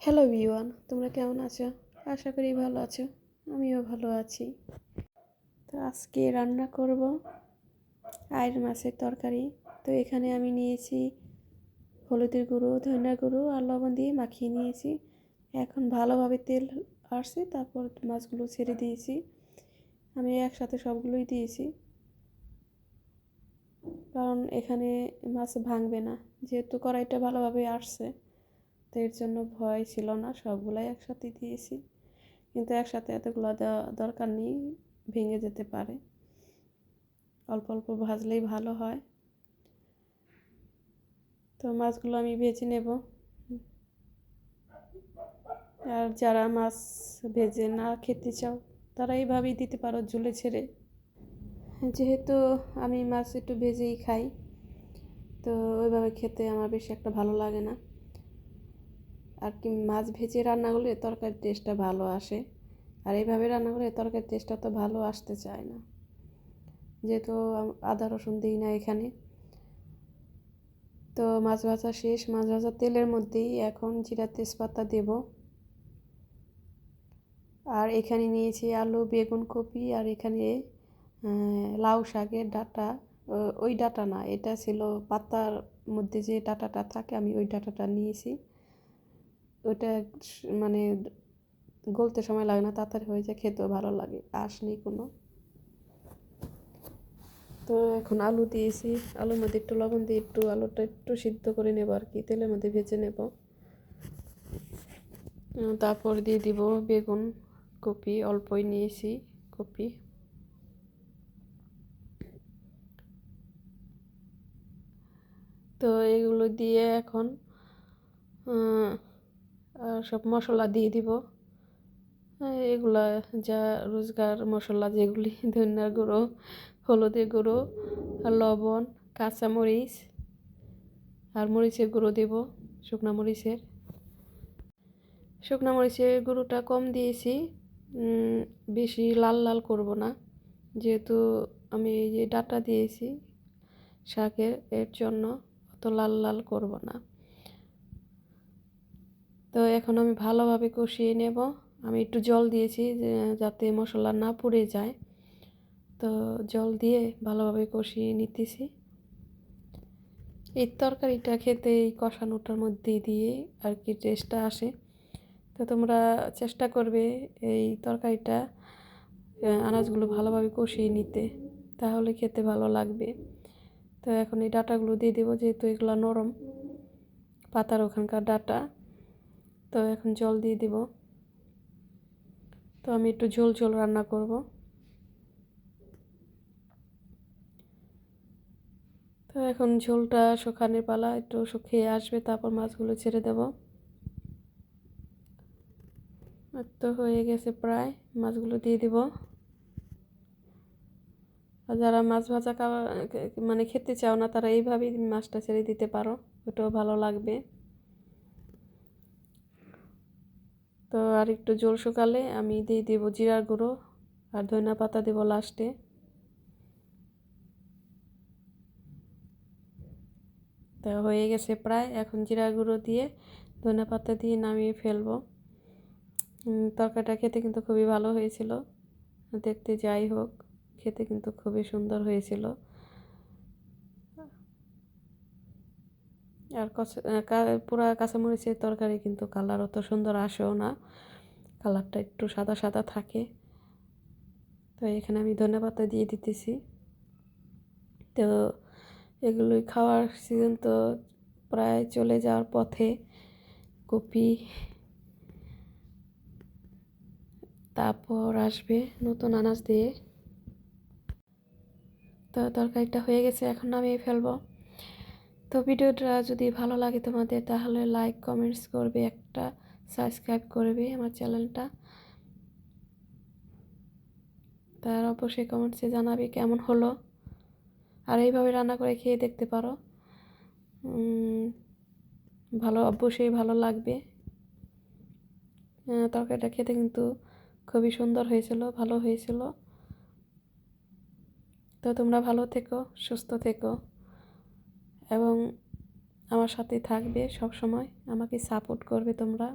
Hello everyone, তোমরা কেমন আছো? আশা করি ভালো আছো। আমিও ভালো আছি। তো আজকে রান্না করব আইড় মাছের তরকারি। তো এখানে আমি নিয়েছি হলুদের গুঁড়ো, ধনিয়া গুঁড়ো আর লবণ দিয়ে মাখিয়ে নিয়েছি। এখন ভালোভাবে তেল আসছে, তারপর মাছগুলো ছেড়ে দিয়েছি। আমি একসাথে সবগুলোই দিয়েছি, কারণ এখানে মাছ ভাঙবে না, যেহেতু কড়াইটা ভালোভাবে আসছে। তো এর জন্য ভয় ছিল না, সবগুলাই একসাথে দিয়েছি। কিন্তু একসাথে এতগুলো দেওয়া দরকার নেই, ভেঙে যেতে পারে। অল্প অল্প ভাজলেই ভালো হয়। তো মাছগুলো আমি ভেজে নেব। আর যারা মাছ ভেজে না খেতে চাও তারা এইভাবেই দিতে পারো, ঝুলে ছেড়ে। যেহেতু আমি মাছ একটু ভেজেই খাই, তো ওইভাবে খেতে আমার বেশি একটা ভালো লাগে না। আর কি মাছ ভেজে রান্না করলে তরকারির টেস্টটা ভালো আসে, আর এইভাবে রান্না করলে তরকারির টেস্টটা তো ভালো আসতে চায় না, যেহেতু আদা রসুন দিই না এখানে। তো মাছ ভাজা শেষ। মাছ ভাজা তেলের মধ্যেই এখন জিরা তেজপাতা দেব। আর এখানে নিয়েছি আলু, বেগুন, কপি, আর এখানে লাউ শাকের ডাঁটা। ওই ডাঁটা না, এটা ছিল পাতার মধ্যে যে ডাঁটাটা থাকে, আমি ওই ডাঁটাটা নিয়েছি। ওইটা মানে গলতে সময় লাগে না, তাড়াতাড়ি হয়ে যায়, খেতেও ভালো লাগে, আঁশ নেই কোনো। তো এখন আলু দিয়েছি, আলুর মধ্যে একটু লবণ দিয়ে একটু আলুটা একটু সিদ্ধ করে নেব আর কি, তেলের মধ্যে ভেজে নেব। তারপর দিয়ে দিব বেগুন, কপি অল্পই নিয়েছি কপি। তো এগুলো দিয়ে এখন সব মশলা দিয়ে দিব। এগুলা যা রোজকার মশলা যেগুলি, ধনিয়ার গুঁড়ো, হলুদের গুঁড়ো, আর লবণ, কাঁচামরিচ আর মরিচের গুঁড়ো দেব, শুকনো মরিচের। শুকনো মরিচের গুঁড়োটা কম দিয়েছি, বেশি লাল লাল করব না, যেহেতু আমি এই যে ডাঁটা দিয়েছি শাকের, এর জন্য অত লাল লাল করব না। তো এখন আমি ভালোভাবে কষিয়ে নেব। আমি একটু জল দিয়েছি যাতে মশলা না পুড়ে যায়, তো জল দিয়ে ভালোভাবে কষিয়ে নিতেছি। এই তরকারিটা খেতে এই কষানোটার মধ্যে দিয়ে আর কি টেস্টটা আসে। তো তোমরা চেষ্টা করবে এই তরকারিটা আনাজগুলো ভালোভাবে কষিয়ে নিতে, তাহলে খেতে ভালো লাগবে। তো এখন এই ডাঁটাগুলো দিয়ে দেবো, যেহেতু এগুলো নরম পাতার ওখানকার ডাঁটা। তো এখন জল দিয়ে দিব। তো আমি একটু ঝোল ঝোল রান্না করব। তো এখন ঝোলটা শুকানোর পালা, একটু শুকিয়ে আসবে, তারপর মাছগুলো ছেড়ে দেব। তো হয়ে গেছে প্রায়, মাছগুলো দিয়ে দিব। আর যারা মাছ ভাজা খাওয়া মানে খেতে চাও না, তারা এইভাবেই মাছটা ছেড়ে দিতে পারো, ওটাও ভালো লাগবে। তো আর একটু ঝোল শুকালে আমি দিয়ে দেবো জিরার গুঁড়ো আর ধনিয়া পাতা দেবো লাস্টে। তো হয়ে গেছে প্রায়, এখন জিরার গুঁড়ো দিয়ে ধনিয়া পাতা দিয়ে নামিয়ে ফেলবো। তরকারিটা খেতে কিন্তু খুবই ভালো হয়েছিল, দেখতে যাই হোক, খেতে কিন্তু খুবই সুন্দর হয়েছিল। আর পুরা কাঁচামরিচের তরকারি কিন্তু কালার অত সুন্দর আসেও না, কালারটা একটু সাদা সাদা থাকে। তো এখানে আমি ধনেপাতা দিয়ে দিতেছি। তো এগুলোই খাওয়ার সিজন তো প্রায় চলে যাওয়ার পথে। কপি, তারপর আসবে নতুন আনাজ দিয়ে। তো তরকারিটা হয়ে গেছে, এখন নামিয়ে ফেলবো। তো ভিডিওটা যদি ভালো লাগে তোমাদের, তাহলে লাইক কমেন্টস করবে, একটা সাবস্ক্রাইব করবে আমার চ্যানেলটা। তার অবশ্যই কমেন্টসে জানাবে কেমন হলো। আর এইভাবে রান্না করে খেয়ে দেখতে পারো, ভালো, অবশ্যই ভালো লাগবে। তরকারিটা খেতে কিন্তু খুবই সুন্দর হয়েছিল, ভালো হয়েছিল। তো তোমরা ভালো থেকো, সুস্থ থেকো, এবং আমার সাথে থাকবে সব সময়, আমাকে সাপোর্ট করবে তোমরা।